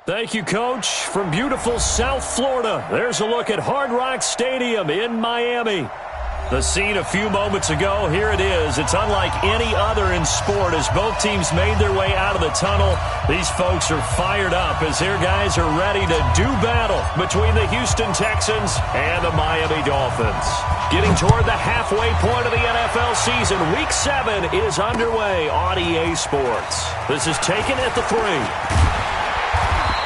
Thank you, Coach. From beautiful South Florida, there's a look at Hard Rock Stadium in Miami. The scene a few moments ago, here it is. It's unlike any other in sport as both teams made their way out of the tunnel. These folks are fired up as their guys are ready to do battle between the Houston Texans and the Miami Dolphins. Getting toward the halfway point of the NFL season, Week 7 is underway on EA Sports. This is taken at the 3.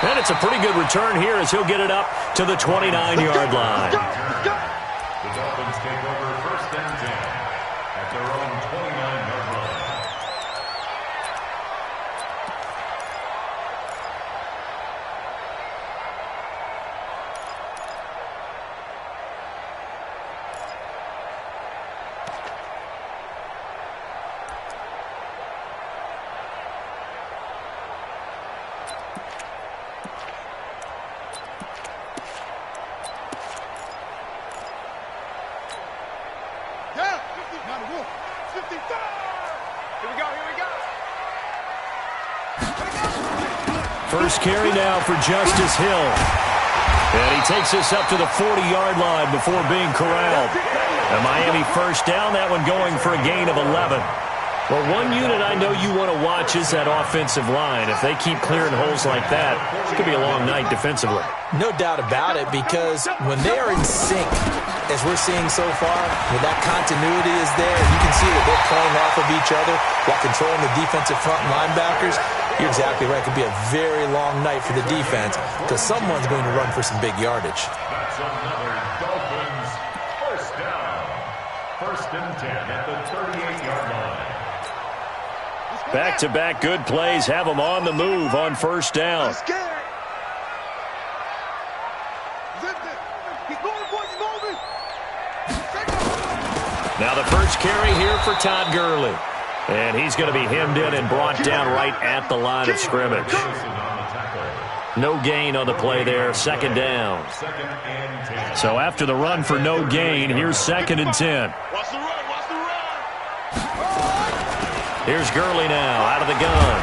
And it's a pretty good return here as he'll get it up to the 29-yard line. The Dolphins take over 1st and 10 at their own 29-yard line. First carry now for Justice Hill. And he takes us up to the 40-yard line before being corralled. A Miami first down, that one going for a gain of 11. Well, one unit I know you want to watch is that offensive line. If they keep clearing holes like that, it could be a long night defensively. No doubt about it, because when they are in sync, as we're seeing so far, when that continuity is there, you can see that they're playing off of each other while controlling the defensive front linebackers. You're exactly right. It could be a very long night for the defense because someone's going to run for some big yardage. That's another Dolphins first down. 1st and 10 at the 38-yard line. Back-to-back good plays have them on the move on first down. Now the first carry here for Todd Gurley. And he's going to be hemmed in and brought down right at the line of scrimmage. No gain on the play there, 2nd down. So after the run for no gain, here's 2nd and 10. Here's Gurley now out of the gun.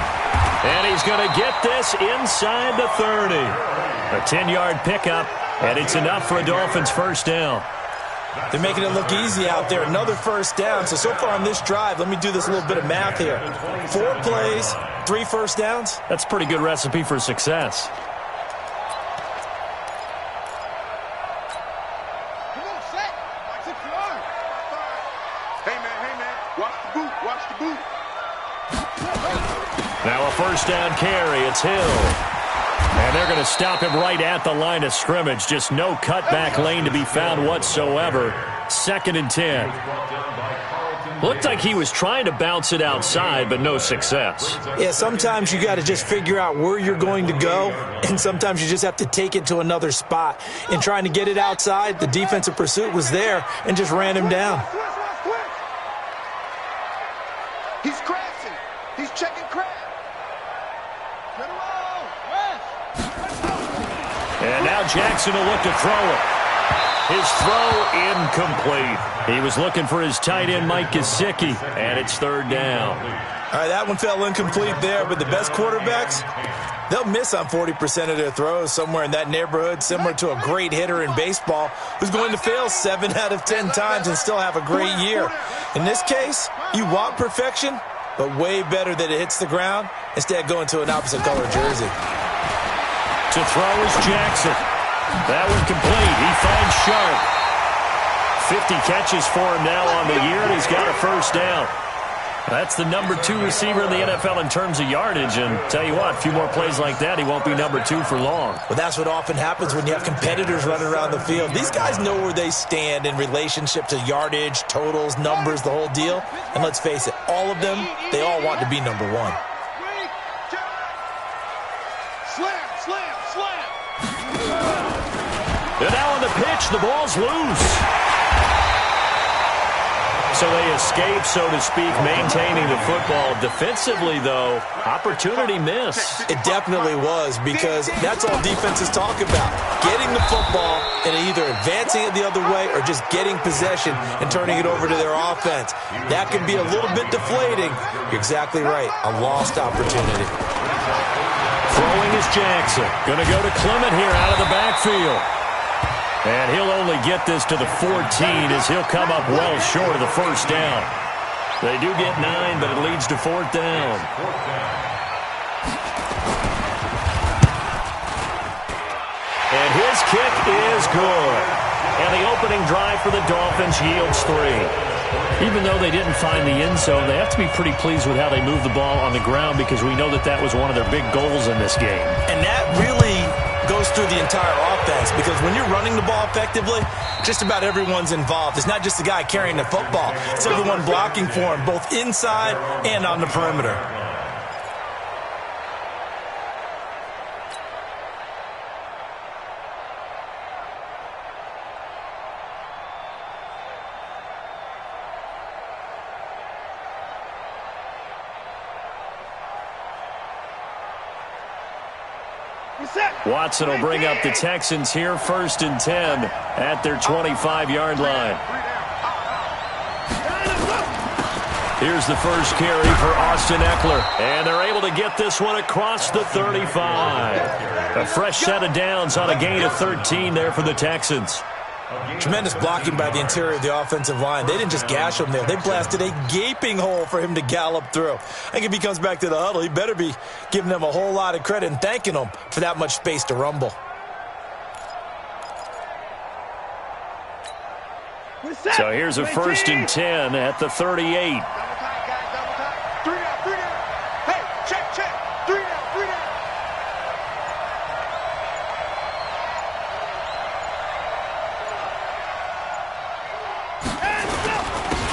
And he's going to get this inside the 30. A 10-yard pickup, and it's enough for a Dolphins first down. They're making it look easy out there. Another first down. So far on this drive, let me do this little bit of math here. 4 plays, 3 first downs. That's a pretty good recipe for success. Hey, man, watch the boot. Now a first down carry. It's Hill. And they're going to stop him right at the line of scrimmage. Just no cutback lane to be found whatsoever. 2nd and 10. Looked like he was trying to bounce it outside, but no success. Yeah, sometimes you got to just figure out where you're going to go, and sometimes you just have to take it to another spot. In trying to get it outside, the defensive pursuit was there and just ran him down. He's crashing. He's checking crash. And now Jackson will look to throw it. His throw incomplete. He was looking for his tight end, Mike Gesicki, and it's 3rd down. All right, that one fell incomplete there, but the best quarterbacks, they'll miss on 40% of their throws somewhere in that neighborhood, similar to a great hitter in baseball who's going to fail 7 out of 10 times and still have a great year. In this case, you want perfection, but way better that it hits the ground instead of going to an opposite color jersey. To throw is Jackson. That one complete. He finds Sharp. 50 catches for him now on the year, and he's got a first down. That's the number 2 receiver in the NFL in terms of yardage, and tell you what, a few more plays like that, he won't be number 2 for long. Well, that's what often happens when you have competitors running around the field. These guys know where they stand in relationship to yardage, totals, numbers, the whole deal. And let's face it, all of them, they all want to be number 1. And now on the pitch, the ball's loose. So they escape, so to speak, maintaining the football. Defensively, though, opportunity miss. It definitely was, because that's all defenses talk about. Getting the football and either advancing it the other way or just getting possession and turning it over to their offense. That can be a little bit deflating. You're exactly right. A lost opportunity. Throwing is Jackson. Going to go to Clement here out of the backfield. And he'll only get this to the 14 as he'll come up well short of the first down. They do get 9, but it leads to 4th down. And his kick is good. And the opening drive for the Dolphins yields 3. Even though they didn't find the end zone, they have to be pretty pleased with how they moved the ball on the ground because we know that was one of their big goals in this game. And that really goes through the entire offense because when you're running the ball effectively, just about everyone's involved. It's not just the guy carrying the football. It's everyone blocking for him, both inside and on the perimeter. Watson will bring up the Texans here 1st and 10 at their 25-yard line. Here's the first carry for Austin Eckler. And they're able to get this one across the 35. A fresh set of downs on a gain of 13 there for the Texans. Tremendous blocking by the interior of the offensive line. They didn't just gash him there. They blasted a gaping hole for him to gallop through. I think if he comes back to the huddle, he better be giving them a whole lot of credit and thanking them for that much space to rumble. So here's a 1st and 10 at the 38.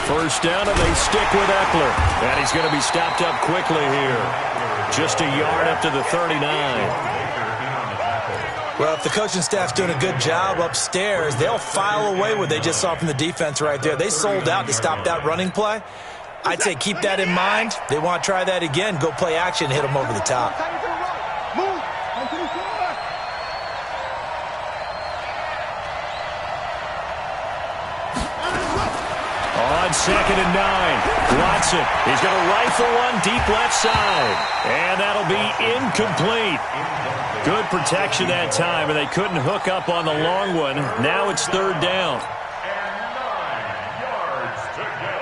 First down, and they stick with Eckler. And he's going to be stopped up quickly here. Just a yard up to the 39. Well, if the coaching staff's doing a good job upstairs, they'll file away what they just saw from the defense right there. They sold out to stop that running play. I'd say keep that in mind. They want to try that again. Go play action, hit them over the top. On 2nd and 9, Watson. He's going to rifle one deep left side. And that'll be incomplete. Good protection that time, and they couldn't hook up on the long one. Now it's 3rd down. And 9 yards to go.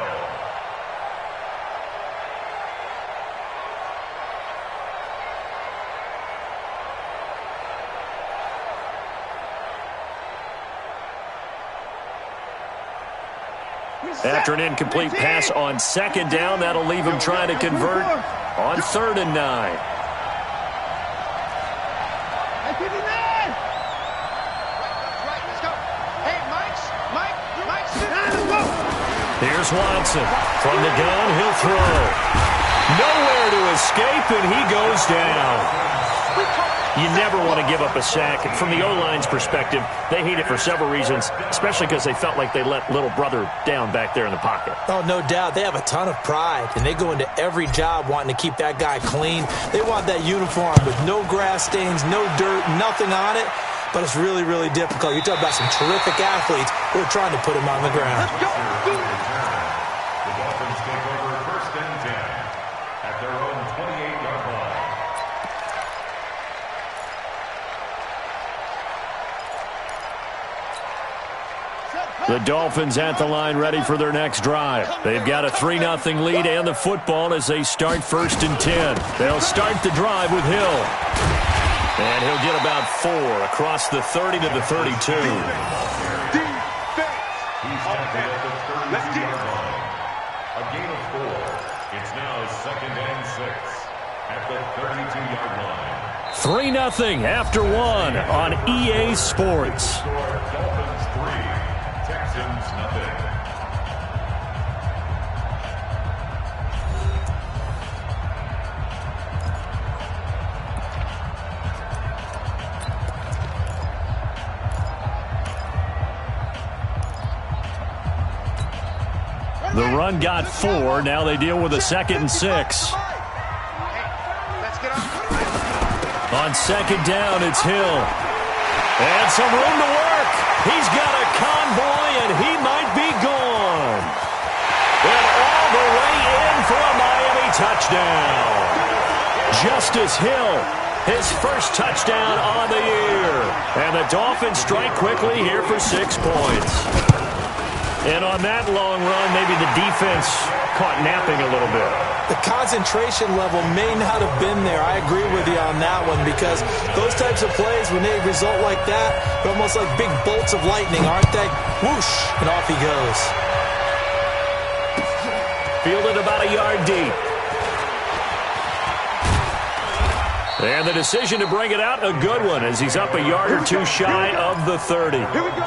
After an incomplete pass on 2nd down, that'll leave him trying to convert on 3rd and 9. Here's Watson. From the gun, he'll throw. Nowhere to escape, and he goes down. You never want to give up a sack. And from the O-line's perspective, they hate it for several reasons, especially because they felt like they let little brother down back there in the pocket. Oh, no doubt. They have a ton of pride, and they go into every job wanting to keep that guy clean. They want that uniform with no grass stains, no dirt, nothing on it. But it's really, really difficult. You're talking about some terrific athletes who are trying to put him on the ground. The Dolphins take over 1st and 10 at their own 28-yard line. The Dolphins at the line ready for their next drive. They've got a 3-0 lead and the football as they start 1st and 10. They'll start the drive with Hill. And he'll get about 4 across the 30 to the 32. He's tackled at the 32-yard line. A gain of 4. It's now 2nd and 6 at the 32-yard line. 3-0 after 1 on EA Sports. Dolphins 3, Texans nothing. The run got 4. Now they deal with a 2nd and 6. On 2nd down, it's Hill. And some room to work. He's got a convoy, and he might be gone. And all the way in for a Miami touchdown. Justice Hill His first touchdown on the year. And the Dolphins strike quickly here for 6 points. And on that long run, maybe the defense caught napping a little bit. The concentration level may not have been there. I agree with you on that one because those types of plays, when they result like that, they're almost like big bolts of lightning, aren't they? Whoosh, and off he goes. Fielded about a yard deep. And the decision to bring it out, a good one, as he's up a yard or two shy of the 30. Here we go.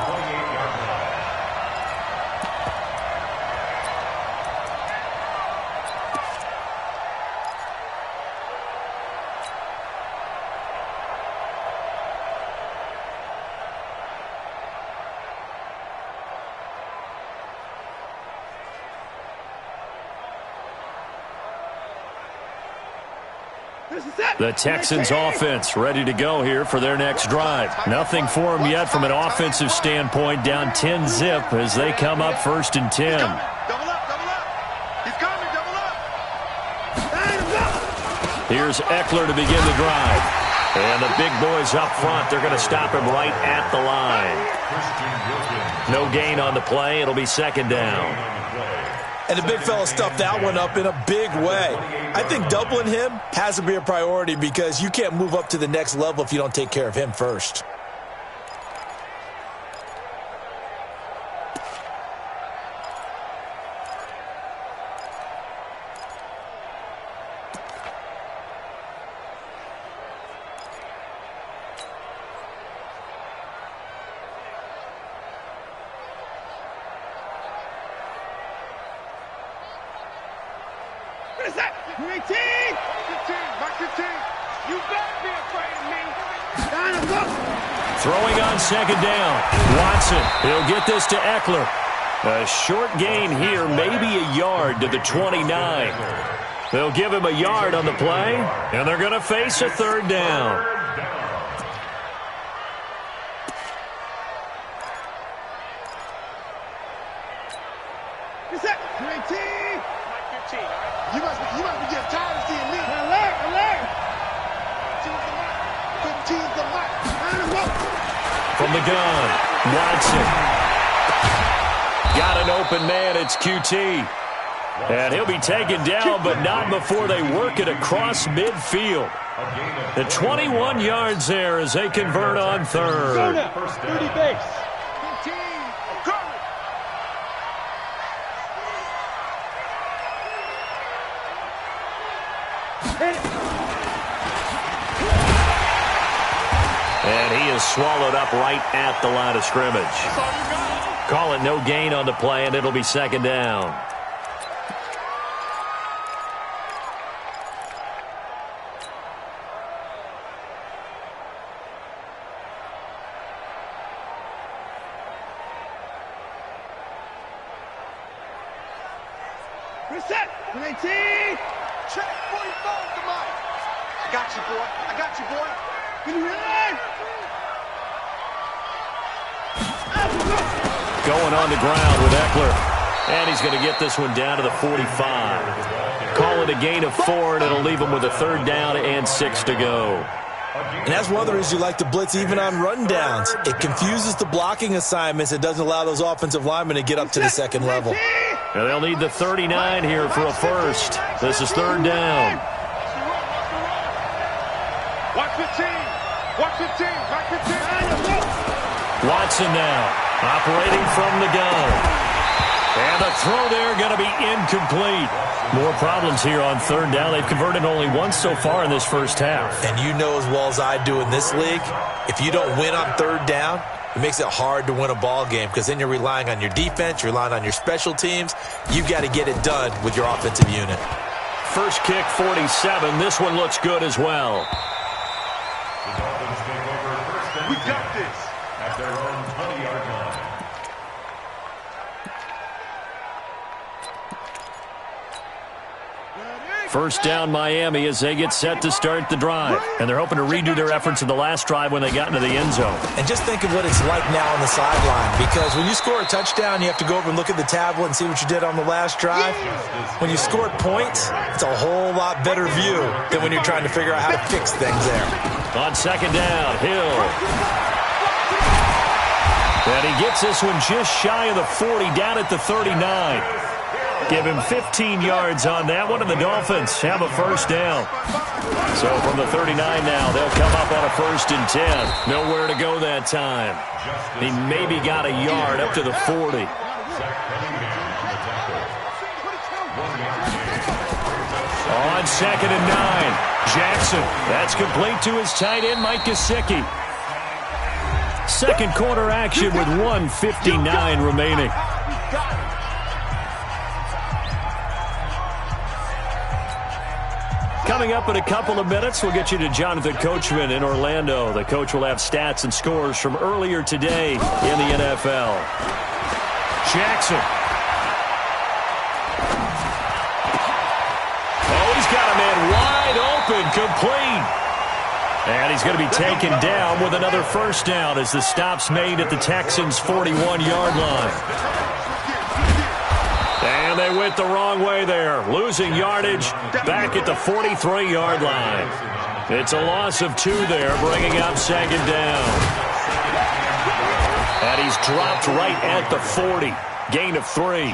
The Texans offense ready to go here for their next drive. Nothing for them yet from an offensive standpoint, down 10-zip as they come up 1st and 10. Double up, double up. He's coming, double up. Here's Eckler to begin the drive. And the big boys up front, they're going to stop him right at the line. No gain on the play. It'll be 2nd down. And the big fella stuffed that one up in a big way. I think doubling him has to be a priority because you can't move up to the next level if you don't take care of him first. Throwing on 2nd down. Watson, he'll get this to Eckler. A short gain here, maybe a yard to the 29. They'll give him a yard on the play, and they're going to face a 3rd down. You must be getting tired of seeing me. Alert! From the gun, Watson. Got an open man, it's QT. And he'll be taken down, but not before they work it across midfield. The 21 yards there as they convert on 3rd. Go now, 30 base. And he is swallowed up right at the line of scrimmage. Call it no gain on the play, and it'll be 2nd down. Reset. 19. Check. 44. Come on. I got you, boy. Can you hear? Going on the ground with Eckler. And he's going to get this one down to the 45. Call it a gain of 4, and it'll leave him with a 3rd down and 6 to go. And that's one of the reasons you like to blitz even on rundowns. It confuses the blocking assignments. It doesn't allow those offensive linemen to get up to the 2nd level. And they'll need the 39 here for a first. This is 3rd down. Watch 15. Watson now, operating from the gun. And the throw there going to be incomplete. More problems here on 3rd down. They've converted only once so far in this first half. And you know as well as I do in this league, if you don't win on 3rd down, it makes it hard to win a ball game because then you're relying on your defense, you're relying on your special teams. You've got to get it done with your offensive unit. First kick, 47. This one looks good as well. We got this. At their own 20-yard line. First down Miami as they get set to start the drive. And they're hoping to redo their efforts in the last drive when they got into the end zone. And just think of what it's like now on the sideline, because when you score a touchdown, you have to go over and look at the tablet and see what you did on the last drive. When you scored points, it's a whole lot better view than when you're trying to figure out how to fix things there. On second down, Hill. And he gets this one just shy of the 40, down at the 39. Give him 15 yards on that one, and the Dolphins have a first down. So from the 39 now, they'll come up on a 1st and 10. Nowhere to go that time. He maybe got a yard up to the 40. On second and 9, Jackson. That's complete to his tight end, Mike Gesicki. Second quarter action with 1:59 remaining. Coming up in a couple of minutes, we'll get you to Jonathan Coachman in Orlando. The coach will have stats and scores from earlier today in the NFL. Jackson. Oh, he's got a man wide open, complete. And he's going to be taken down with another first down as the stop's made at the Texans' 41-yard line. And they went the wrong way there, losing yardage back at the 43-yard line. It's a loss of 2 there, bringing up second down. And he's dropped right at the 40. Gain of 3.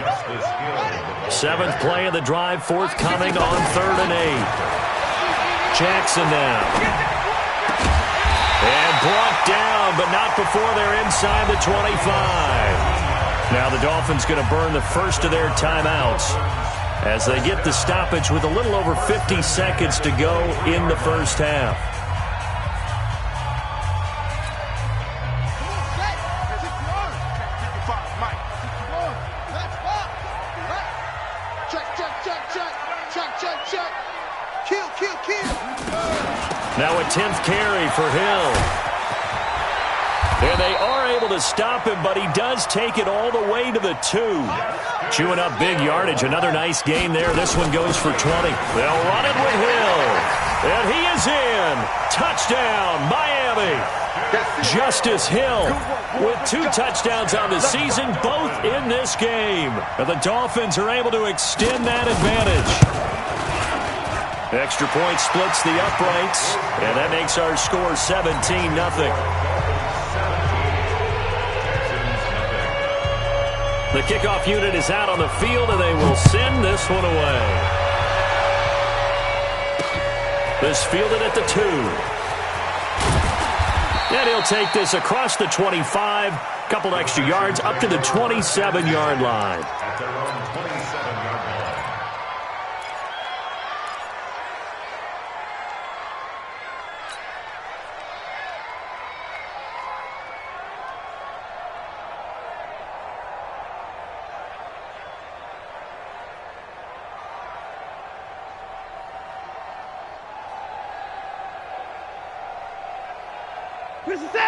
7th play of the drive, forthcoming on 3rd and 8. Jackson now. And brought down, but not before they're inside the 25. Now the Dolphins going to burn the first of their timeouts as they get the stoppage with a little over 50 seconds to go in the first half. Now a 10th carry for Hill. And they are able to stop him, but he does take it all the way to the 2. Chewing up big yardage. Another nice gain there. This one goes for 20. They'll run it with Hill. And he is in. Touchdown, Miami. Justice Hill with 2 touchdowns on the season, both in this game. And the Dolphins are able to extend that advantage. Extra point splits the uprights, and that makes our score 17-0. The kickoff unit is out on the field, and they will send this one away. This fielded at the 2. And he'll take this across the 25. Couple extra yards up to the 27-yard line. At their own 27-yard line.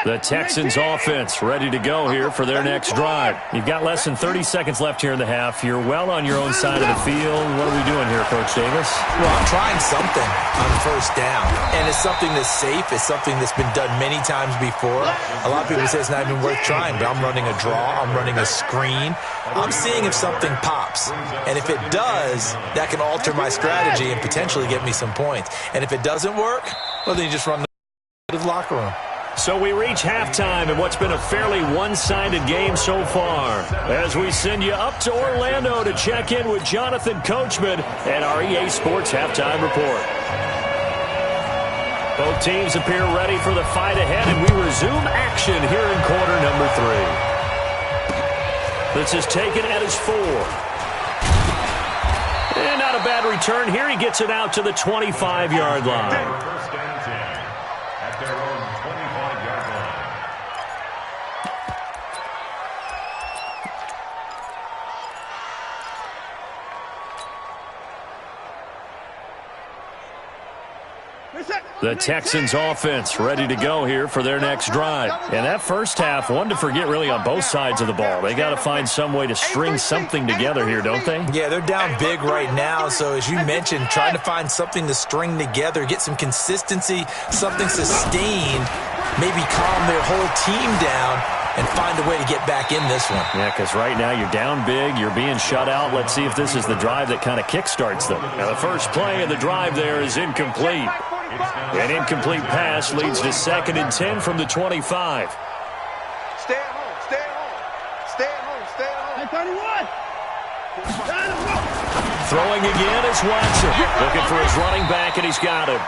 The Texans offense ready to go here for their next drive. You've got less than 30 seconds left here in the half. You're well on your own side of the field. What are we doing here, Coach Davis? Well, I'm trying something on first down. And it's something that's safe. It's something that's been done many times before. A lot of people say it's not even worth trying, but I'm running a draw. I'm running a screen. I'm seeing if something pops. And if it does, that can alter my strategy and potentially get me some points. And if it doesn't work, well, then you just run to the locker room. So we reach halftime in what's been a fairly one-sided game so far, as we send you up to Orlando to check in with Jonathan Coachman and our EA Sports Halftime Report. Both teams appear ready for the fight ahead, and we resume action here in quarter number 3. This is taken at his 4. And not a bad return here. He gets it out to the 25-yard line. First and 10 at their own 25-yard line. Reset. The Texans offense ready to go here for their next drive. And that first half, one to forget really on both sides of the ball. They got to find some way to string something together here, don't they? Yeah, they're down big right now. So as you mentioned, trying to find something to string together, get some consistency, something sustained, maybe calm their whole team down and find a way to get back in this one. Yeah, because right now you're down big, you're being shut out. Let's see if this is the drive that kind of kickstarts them. Now the first play of the drive there is incomplete. An incomplete pass leads to 2nd and 10 from the 25. Stay at home, stay at home. Stay at home, stay at home. 31. Throwing again is Watson. Looking for his running back, and he's got him.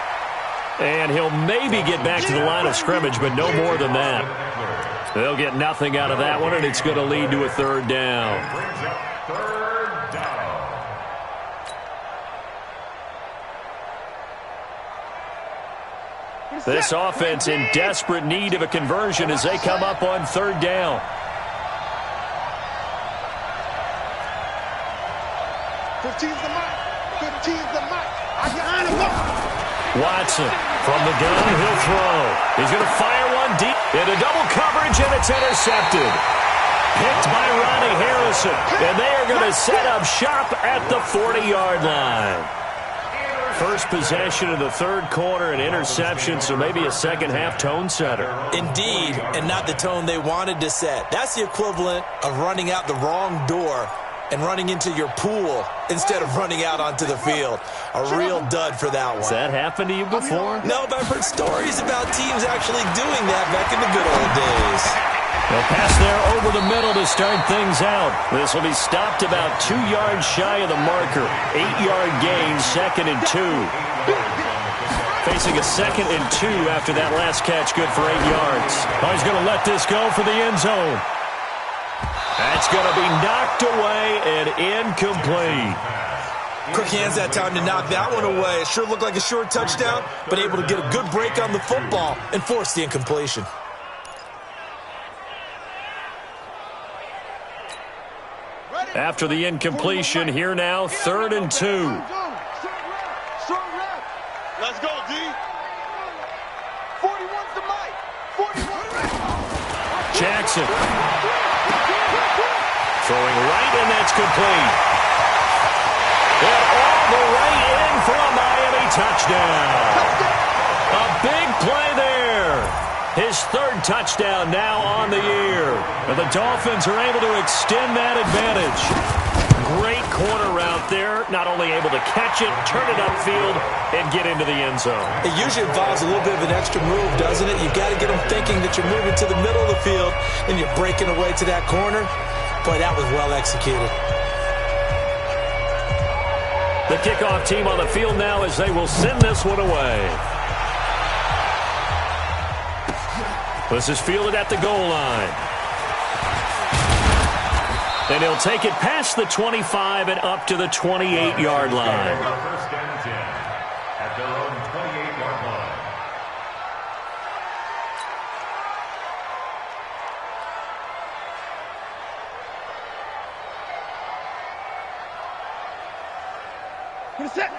And he'll maybe get back to the line of scrimmage, but no more than that. They'll get nothing out of that one, and it's going to lead to a 3rd down. This offense in desperate need of a conversion as they come up on 3rd down. Watson from the gun, he'll throw. He's going to fire one deep into double coverage, and it's intercepted. Picked by Ronnie Harrison, and they are going to set up shop at the 40-yard line. First possession of the 3rd quarter, an interception, so maybe a second-half tone setter. Indeed, and not the tone they wanted to set. That's the equivalent of running out the wrong door and running into your pool instead of running out onto the field. A real dud for that one. Has that happened to you before? No, but I've heard stories about teams actually doing that back in the good old days. They'll pass there over the middle to start things out. This will be stopped about 2 yards shy of the marker. 8-yard gain, 2nd and 2. Facing a 2nd and 2 after that last catch, good for 8 yards. Oh, he's going to let this go for the end zone. That's going to be knocked away and incomplete. Quick hands that time to knock that one away. It sure looked like a short touchdown, but able to get a good break on the football and force the incompletion. After the incompletion, here now, 3rd and 2. Let's go, D. 41's the mic. 41. Jackson. Throwing right, and that's complete. And all the way in for a Miami touchdown. A big play there. His 3rd touchdown now on the year. And the Dolphins are able to extend that advantage. Great corner route there. Not only able to catch it, turn it upfield, and get into the end zone. It usually involves a little bit of an extra move, doesn't it? You've got to get them thinking that you're moving to the middle of the field and you're breaking away to that corner. Boy, that was well executed. The kickoff team on the field now as they will send this one away. This is fielded at the goal line. And he'll take it past the 25 and up to the 28-yard line. First and 10 at their own 28-yard line.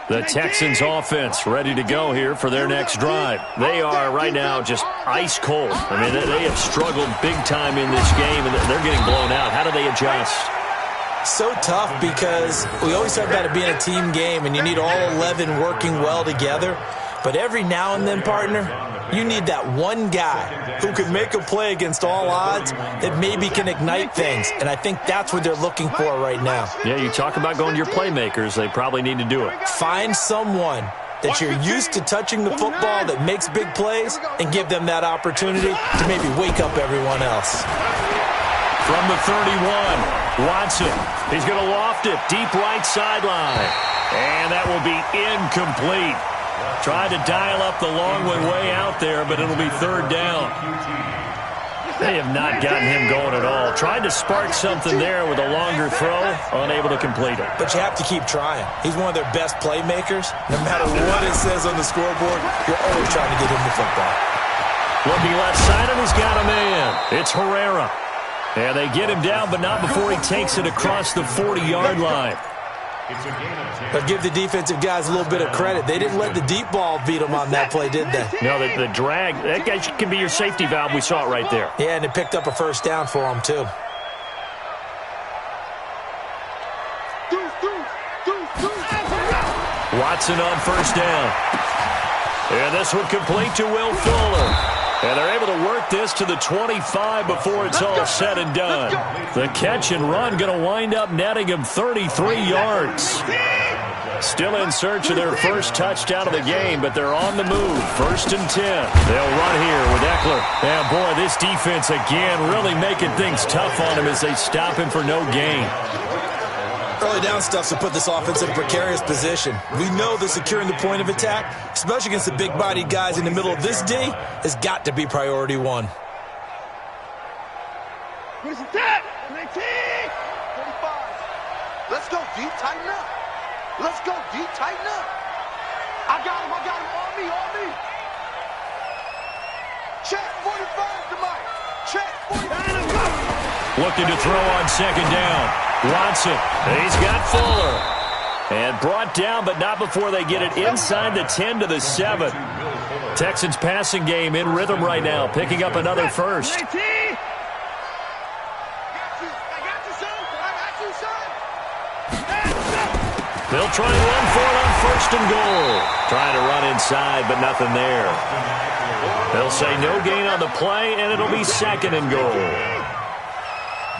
The Texans offense ready to go here for their next drive. They are right now just ice cold. I mean, they have struggled big time in this game, and they're getting blown out. How do they adjust? So tough because we always talk about it being a team game, and you need all 11 working well together. But every now and then, partner, you need that one guy who can make a play against all odds that maybe can ignite things. And I think that's what they're looking for right now. Yeah, you talk about going to your playmakers. They probably need to do it. Find someone that you're used to touching the football that makes big plays and give them that opportunity to maybe wake up everyone else. From the 31, Watson. He's going to loft it deep right sideline. And that will be incomplete. Tried to dial up the long way out there, but it'll be 3rd down. They have not gotten him going at all. Tried to spark something there with a longer throw, unable to complete it. But you have to keep trying. He's one of their best playmakers. No matter what it says on the scoreboard, you're always trying to get him the football. Looking left side, and he's got a man. It's Herrera. And they get him down, but not before he takes it across the 40-yard line. It's a gain of 10. But give the defensive guys a little bit of credit. They didn't let the deep ball beat them on that play, did they? No, the drag, that guy can be your safety valve. We saw it right there. Yeah, and it picked up a first down for them, too. Watson on first down. And this one complete to Will Fuller. And they're able to work this to the 25 before it's all said and done. The catch and run going to wind up netting him 33 yards. Still in search of their first touchdown of the game, but they're on the move. 1st and 10. They'll run here with Eckler. And boy, this defense again really making things tough on him as they stop him for no gain. Early down stuff to put this offense in a precarious position. We know that securing the point of attack, especially against the big-bodied guys in the middle of this D, has got to be priority one. Where's the tap? 19! 35. Let's go, D. Tighten up. Let's go, D. Tighten up. I got him. On me. Check 45 to Mike. Check 45. Looking to throw on second down. Watson, he's got Fuller. And brought down, but not before they get it inside the 10 to the 7. Texans passing game in rhythm right now, picking up another first. They'll try and run for it on 1st and goal. Trying to run inside, but nothing there. They'll say no gain on the play, and it'll be 2nd and goal.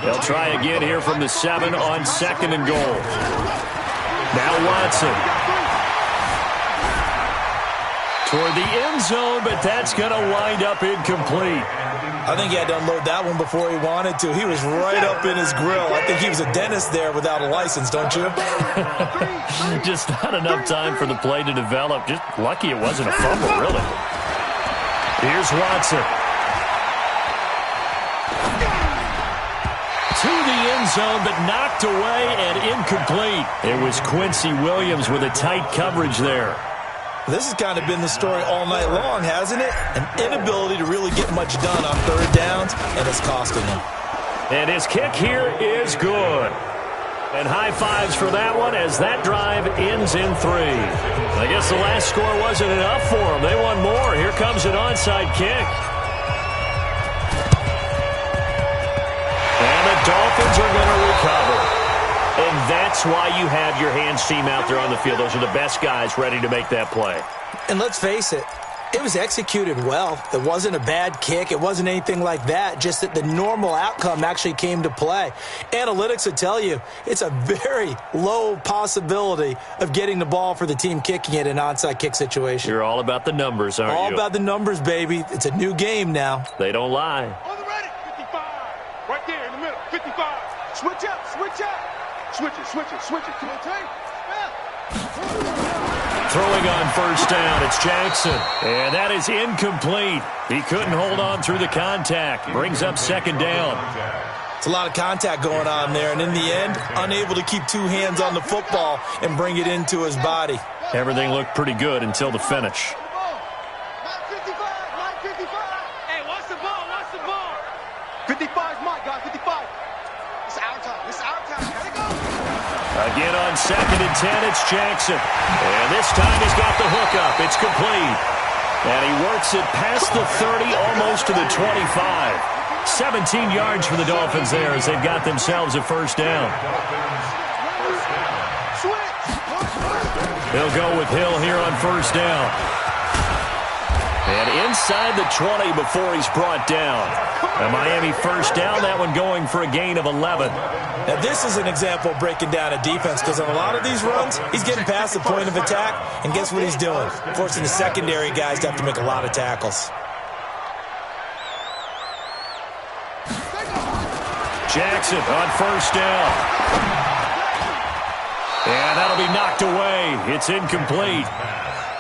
They'll try again here from the 7 on 2nd and goal. Now Watson. Toward the end zone, but that's going to wind up incomplete. I think he had to unload that one before he wanted to. He was right up in his grill. I think he was a dentist there without a license, don't you? Just not enough time for the play to develop. Just lucky it wasn't a fumble, really. Here's Watson. To the end zone, but knocked away and incomplete. It was Quincy Williams with a tight coverage there. This has kind of been the story all night long, hasn't it? An inability to really get much done on 3rd downs, and it's costing them. And his kick here is good. And high fives for that one as that drive ends in 3. I guess the last score wasn't enough for them. They want more. Here comes an onside kick. And the Dolphins are going to recover. And that's why you have your hands team out there on the field. Those are the best guys ready to make that play. And let's face it, it was executed well. It wasn't a bad kick. It wasn't anything like that, just that the normal outcome actually came to play. Analytics would tell you it's a very low possibility of getting the ball for the team kicking it in an onside kick situation. You're all about the numbers, aren't you? All about the numbers, baby. It's a new game now. They don't lie. On the ready, 55. Right there in the middle, 55. Switch up. Switch it. Come on, take. Throwing on 1st down, it's Jackson. And that is incomplete. He couldn't hold on through the contact. Brings up 2nd down. It's a lot of contact going on there, and in the end, unable to keep 2 hands on the football and bring it into his body. Everything looked pretty good until the finish. 55. Hey, what's the ball? 55's mine, guys, 55. It's our time. Gotta go. Again on 2nd and 10, it's Jackson. And this time he's got the hook up. It's complete. And he works it past the 30, almost to the 25. 17 yards for the Dolphins there as they've got themselves a 1st down. They'll go with Hill here on 1st down. And inside the 20 before he's brought down. A Miami 1st down, that one going for a gain of 11. Now, this is an example of breaking down a defense because on a lot of these runs, he's getting past the point of attack, and guess what he's doing? Forcing the secondary guys to have to make a lot of tackles. Jackson on 1st down. And that'll be knocked away. It's incomplete.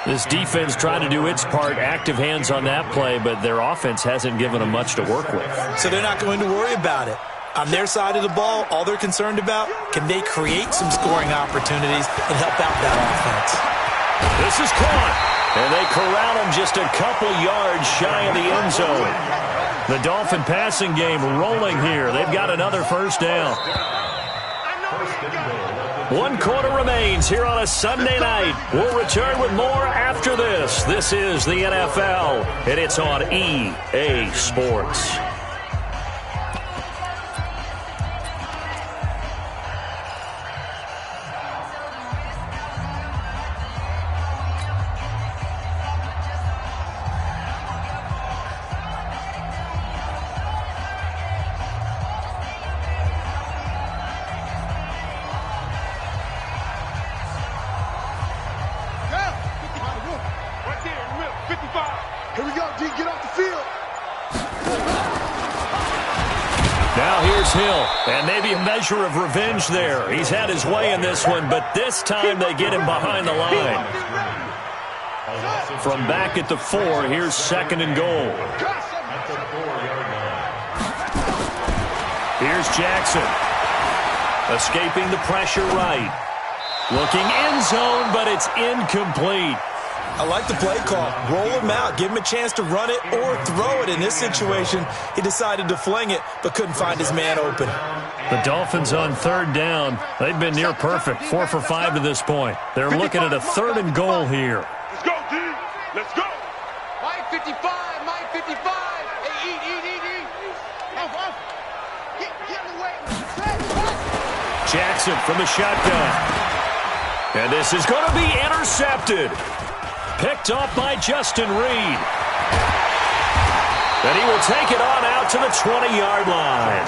This defense trying to do its part, active hands on that play, but their offense hasn't given them much to work with. So they're not going to worry about it. On their side of the ball, all they're concerned about, can they create some scoring opportunities and help out that offense? This is caught, and they corral him just a couple yards shy of the end zone. The Dolphin passing game rolling here. They've got another 1st down. I know where you go. 1 quarter remains here on a Sunday night. We'll return with more after this. This is the NFL, and it's on EA Sports. Here we go, D. Get off the field. Now here's Hill, and maybe a measure of revenge there. He's had his way in this one, but this time they get him behind the line. From back at the 4, here's 2nd and goal. Here's Jackson. Escaping the pressure right. Looking end zone, but it's incomplete. I like the play call. Roll him out. Give him a chance to run it or throw it. In this situation, he decided to fling it, but couldn't find his man open. The Dolphins on 3rd down. They've been near perfect, 4 for 5 to this point. They're looking at a 3rd and goal here. Let's go, D. Let's go. Mike 55, Mike 55. Hey, eat. Off. Get in the way. Jackson from the shotgun. And this is going to be intercepted. Picked off by Justin Reed. And he will take it on out to the 20-yard line.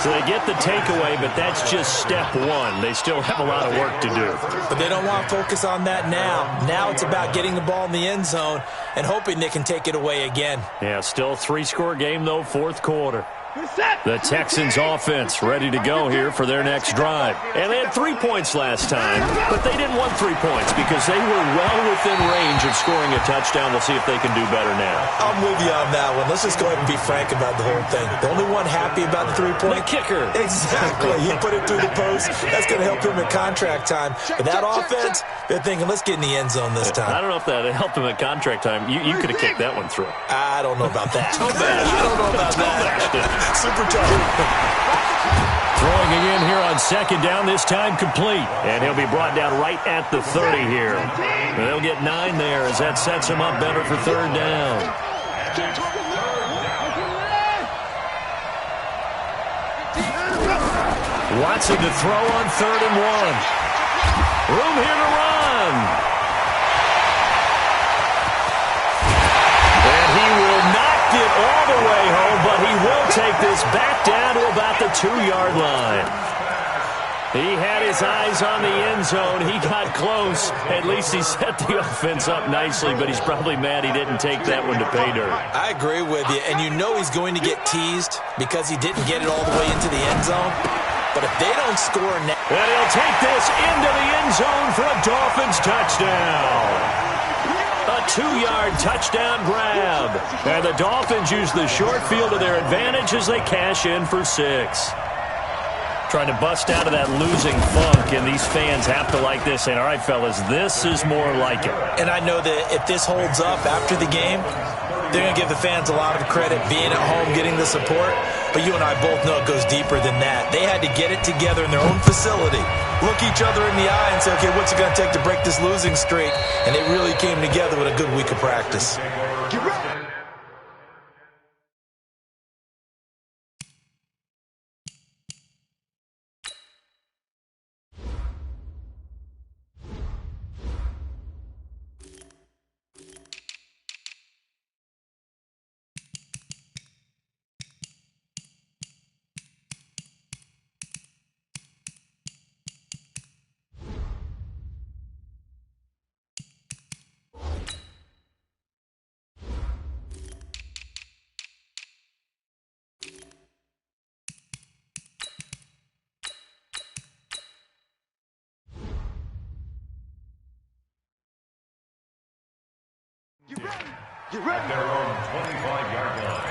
So they get the takeaway, but that's just step 1. They still have a lot of work to do. But they don't want to focus on that now. Now it's about getting the ball in the end zone and hoping they can take it away again. Yeah, still a 3-score game, though, 4th quarter. The Texans offense ready to go here for their next drive. And they had 3 points last time, but they didn't want 3 points because they were well within range of scoring a touchdown. We'll see if they can do better now. I'm with you on that one. Let's just go ahead and be frank about the whole thing. The only one happy about the 3-point? The kicker. Exactly. He put it through the post. That's going to help him at contract time. But that offense, they're thinking, let's get in the end zone this time. I don't know if that helped him at contract time. You could have kicked that one through. I don't know about that. Toe bash. I don't know about that. Super tough. Throwing again here on 2nd down, this time complete. And he'll be brought down right at the 30 here. And they'll get 9 there as that sets him up better for 3rd down. Watson to throw on 3rd and 1. Room here to run. And he will not get all the way home, but he will take this back down to about the 2-yard line. He had his eyes on the end zone. He got close. At least he set the offense up nicely, but he's probably mad he didn't take that one to pay dirt. I agree with you, and you know he's going to get teased because he didn't get it all the way into the end zone. But if they don't score now... And he'll take this into the end zone for a Dolphins touchdown. A 2-yard touchdown grab. And the Dolphins use the short field to their advantage as they cash in for 6. Trying to bust out of that losing funk, and these fans have to like this. And all right, fellas, this is more like it. And I know that if this holds up after the game, they're going to give the fans a lot of credit being at home, getting the support. But you and I both know it goes deeper than that. They had to get it together in their own facility, look each other in the eye and say, okay, what's it going to take to break this losing streak? And they really came together with a good week of practice. Get ready. Get ready. At their own 25-yard line.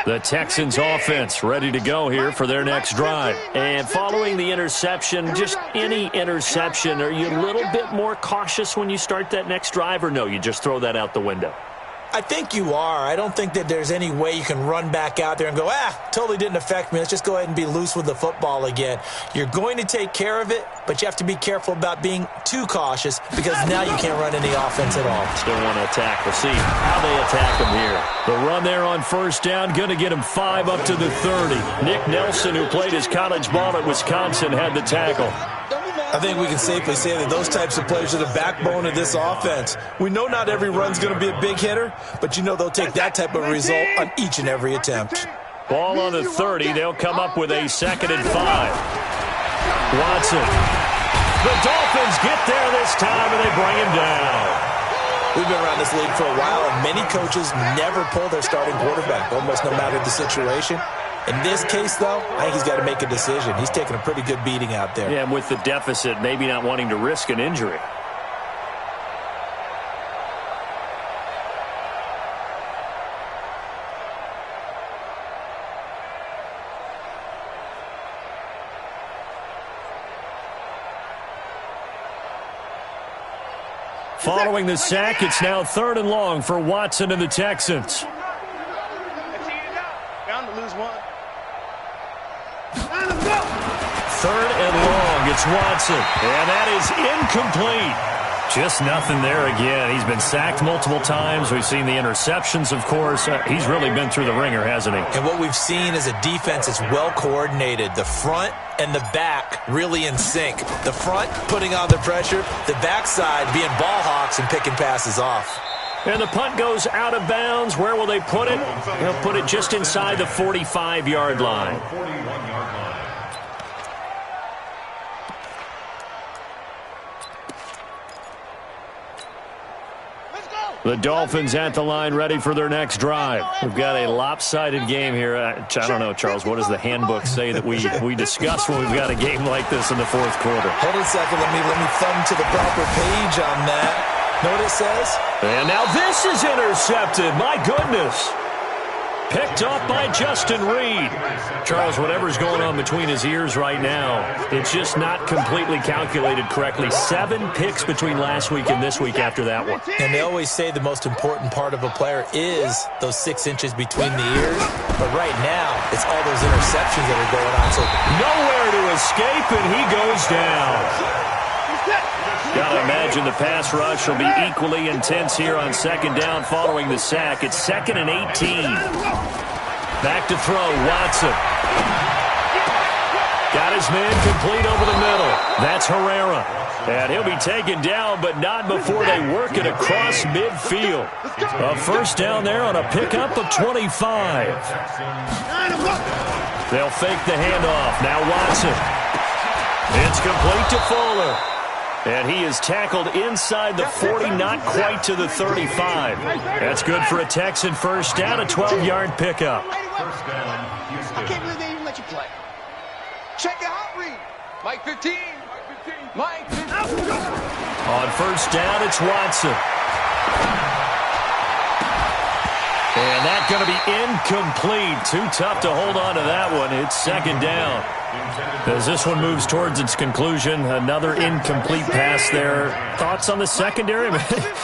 The Texans offense ready to go here for their next drive. And following the interception, just any interception, are you a little bit more cautious when you start that next drive, or no, you just throw that out the window? I think you are. I don't think that there's any way you can run back out there and go, totally didn't affect me. Let's just go ahead and be loose with the football again. You're going to take care of it, but you have to be careful about being too cautious because now you can't run any offense at all. Still want to attack. We'll see how they attack him here. The run there on first down, going to get him 5 up to the 30. Nick Nelson, who played his college ball at Wisconsin, had the tackle. I think we can safely say that those types of players are the backbone of this offense. We know not every run's going to be a big hitter, but you know they'll take that type of result on each and every attempt. Ball on the 30. They'll come up with a 2nd and 5. Watson. The Dolphins get there this time, and they bring him down. We've been around this league for a while, and many coaches never pull their starting quarterback, almost no matter the situation. In this case, though, I think he's got to make a decision. He's taking a pretty good beating out there. Yeah, and with the deficit, maybe not wanting to risk an injury. Following the sack, it's now 3rd and long for Watson and the Texans. Bound to lose one. 3rd and long, it's Watson, and that is incomplete. Just nothing there again. He's been sacked multiple times. We've seen the interceptions, of course. He's really been through the ringer, hasn't he? And what we've seen is a defense that's well coordinated. The front and the back really in sync. The front putting on the pressure, the backside being ball hawks and picking passes off. And the punt goes out of bounds. Where will they put it? They'll put it just inside the 45-yard line. 41-yard line. The Dolphins at the line ready for their next drive. We've got a lopsided game here. I don't know, Charles, what does the handbook say that we discuss when we've got a game like this in the 4th quarter? Hold on a second. Let me thumb to the proper page on that. Know what it says? And now this is intercepted. My goodness. Picked off by Justin Reed. Charles, whatever's going on between his ears right now, it's just not completely calculated correctly. 7 picks between last week and this week after that one. And they always say the most important part of a player is those 6 inches between the ears. But right now, it's all those interceptions that are going on. So nowhere to escape, and he goes down. Got to imagine the pass rush will be equally intense here on 2nd down following the sack. It's 2nd and 18. Back to throw, Watson. Got his man complete over the middle. That's Herrera. And he'll be taken down, but not before they work it across midfield. A 1st down there on a pickup of 25. They'll fake the handoff. Now Watson. It's complete to Fuller. And he is tackled inside the 40, not quite to the 35. That's good for a Texan 1st down, a 12-yard pickup. I can't believe they even let you play. Check it out, Reed. Mike 15. Mike 15. On 1st down, it's Watson. And that's going to be incomplete. Too tough to hold on to that one. It's 2nd down. As this one moves towards its conclusion, another incomplete pass there. Thoughts on the secondary?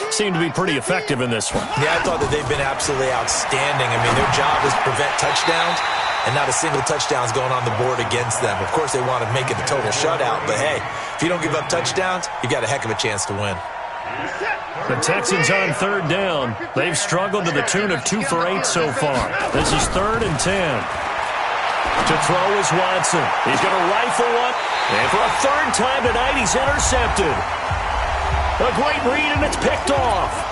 Seem to be pretty effective in this one. Yeah, I thought that they've been absolutely outstanding. I mean, their job is to prevent touchdowns, and not a single touchdown is going on the board against them. Of course, they want to make it a total shutout, but hey, if you don't give up touchdowns, you got a heck of a chance to win. The Texans on 3rd down. They've struggled to the tune of 2 for 8 so far. This is 3rd and 10. To throw is Watson. He's going to rifle one. And for a 3rd time tonight, he's intercepted. A great read, and it's picked off.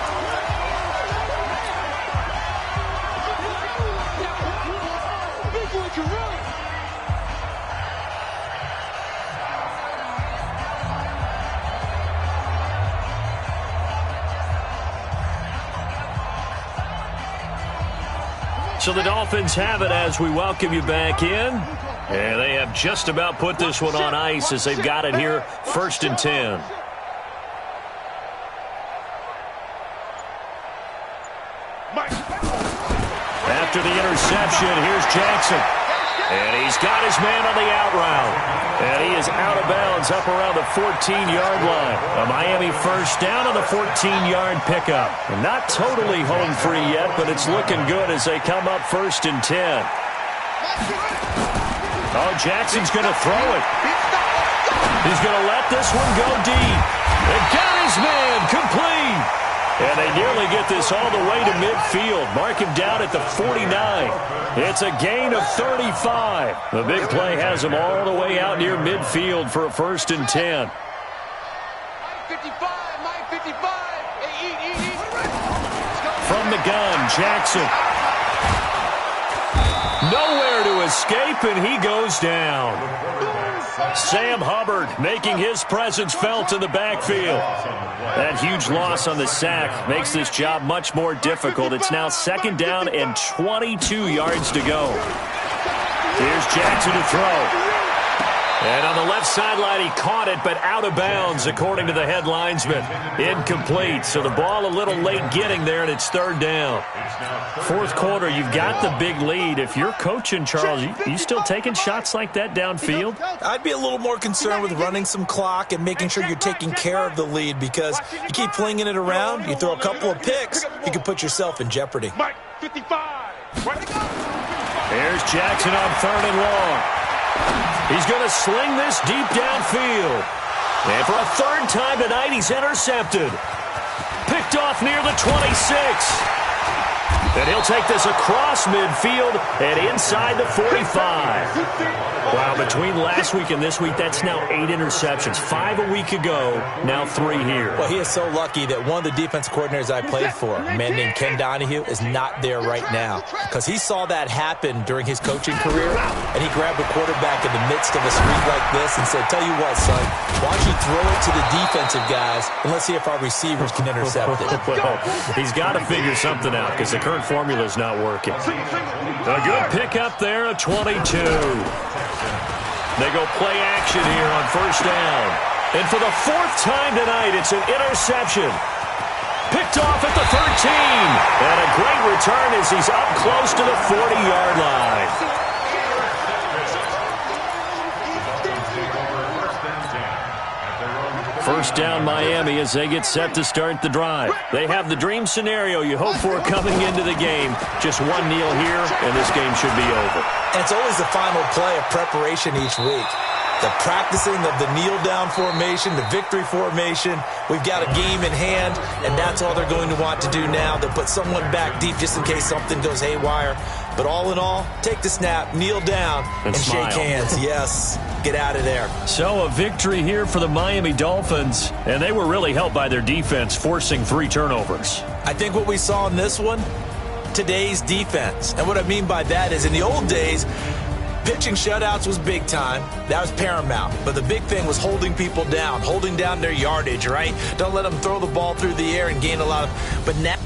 So the Dolphins have it as we welcome you back in. And they have just about put this one on ice as they've got it here, 1st and 10. At after the interception. Here's Jackson. And he's got his man on the out route. And he is out of bounds up around the 14-yard line. A Miami first down on the 14-yard pickup. Not totally home free yet, but it's looking good as they come up 1st and 10. Oh, Jackson's going to throw it. He's going to let this one go deep. And got his man complete. And they nearly get this all the way to midfield. Mark him down at the 49. It's a gain of 35. The big play has him all the way out near midfield for a 1st and 10. 55, 55. Hey, From the gun, Jackson. Nowhere to escape, and he goes down. Sam Hubbard making his presence felt in the backfield. That huge loss on the sack makes this job much more difficult. It's now 2nd down and 22 yards to go. Here's Jackson to throw. And on the left sideline, he caught it, but out of bounds, according to the head linesman. Incomplete, so the ball a little late getting there, and it's 3rd down. 4th quarter, you've got the big lead. If you're coaching, Charles, you still taking shots like that downfield? I'd be a little more concerned with running some clock and making sure you're taking care of the lead, because you keep flinging it around, you throw a couple of picks, you can put yourself in jeopardy. Mike, 55. Here's Jackson on 3rd and long. He's going to sling this deep downfield. And for a 3rd time tonight, he's intercepted. Picked off near the 26. And he'll take this across midfield and inside the 45. Wow, between last week and this week, that's now 8 interceptions. 5 a week ago, now 3 here. Well, he is so lucky that one of the defense coordinators I played for, a man named Ken Donahue, is not there right now. Because he saw that happen during his coaching career, and he grabbed a quarterback in the midst of a streak like this and said, tell you what, son, why don't you throw it to the defensive guys, and let's see if our receivers can intercept it. Well, he's got to figure something out because the current formula is not working. A good pickup there, a 22. They go play action here on 1st down. And for the 4th time tonight, it's an interception. Picked off at the 13. And a great return as he's up close to the 40-yard line. 1st down Miami as they get set to start the drive. They have the dream scenario you hope for coming into the game. Just one kneel here, and this game should be over. And it's always the final play of preparation each week. The practicing of the kneel-down formation, the victory formation. We've got a game in hand, and that's all they're going to want to do now. They'll put someone back deep just in case something goes haywire. But all in all, take the snap, kneel down, and shake hands. Yes, get out of there. So a victory here for the Miami Dolphins, and they were really helped by their defense, forcing 3 turnovers. I think what we saw in this one, today's defense. And what I mean by that is in the old days, pitching shutouts was big time. That was paramount. But the big thing was holding people down, holding down their yardage, right? Don't let them throw the ball through the air and gain a lot of... But now...